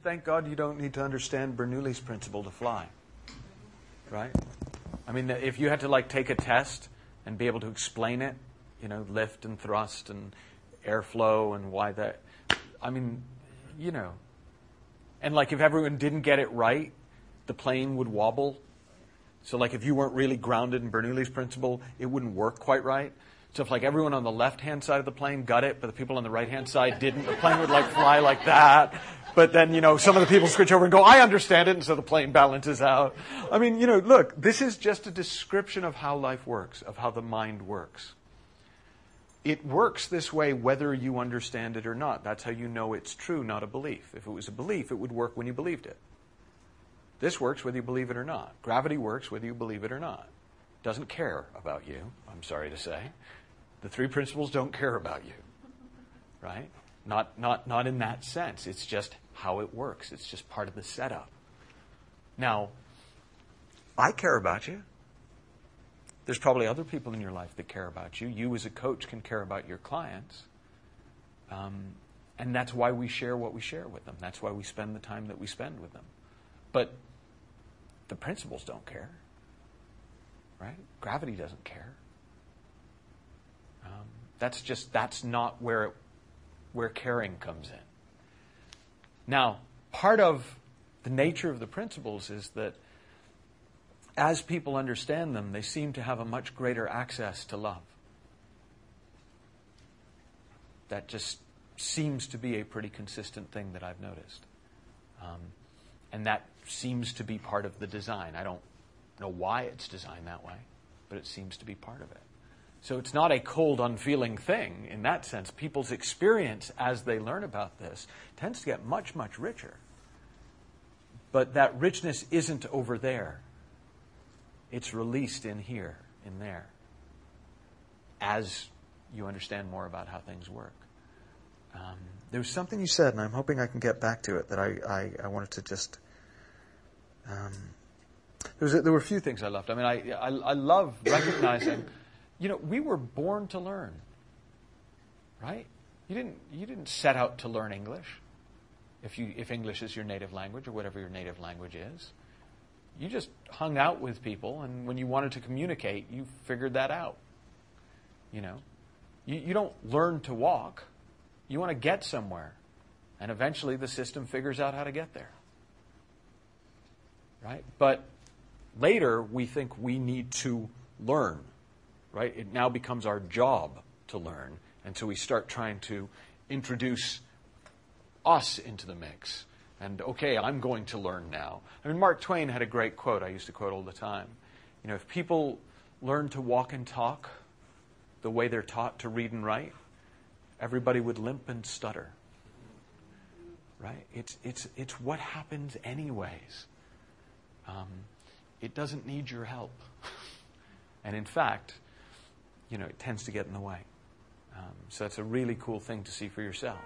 Thank God you don't need to understand Bernoulli's principle to fly. Right? I mean, if you had to take a test and be able to explain it, lift and thrust and airflow and why that, and if everyone didn't get it right, the plane would wobble. So if you weren't really grounded in Bernoulli's principle, it wouldn't work quite right. So if everyone on the left-hand side of the plane got it, but the people on the right-hand side didn't, the plane would fly like that. But then, some of the people switch over and go, I understand it, and so the plane balances out. Look, this is just a description of how life works, of how the mind works. It works this way whether you understand it or not. That's how you know it's true, not a belief. If it was a belief, it would work when you believed it. This works whether you believe it or not. Gravity works whether you believe it or not. Doesn't care about you, I'm sorry to say. The three principles don't care about you, right? Not in that sense. It's just how it works. It's just part of the setup. Now, I care about you. There's probably other people in your life that care about you. You as a coach can care about your clients. And that's why we share what we share with them. That's why we spend the time that we spend with them. But the principles don't care, right? Gravity doesn't care. That's not where caring comes in. Now, part of the nature of the principles is that as people understand them, they seem to have a much greater access to love. That just seems to be a pretty consistent thing that I've noticed. And that seems to be part of the design. I don't know why it's designed that way, but it seems to be part of it. So it's not a cold, unfeeling thing in that sense. People's experience as they learn about this tends to get much, much richer. But that richness isn't over there. It's released in here, in there, as you understand more about how things work. There was something you said, and I'm hoping I can get back to it, that I wanted to just... There were a few things I left. I love recognizing... we were born to learn, right? You didn't set out to learn English, if English is your native language or whatever your native language is. You just hung out with people, and when you wanted to communicate, you figured that out. You don't learn to walk. You want to get somewhere, and eventually the system figures out how to get there, right? But later we think we need to learn. Right? It now becomes our job to learn. And so we start trying to introduce us into the mix. And, okay, I'm going to learn now. Mark Twain had a great quote I used to quote all the time. If people learn to walk and talk the way they're taught to read and write, everybody would limp and stutter. Right? It's what happens anyways. It doesn't need your help. And in fact... it tends to get in the way. So that's a really cool thing to see for yourself.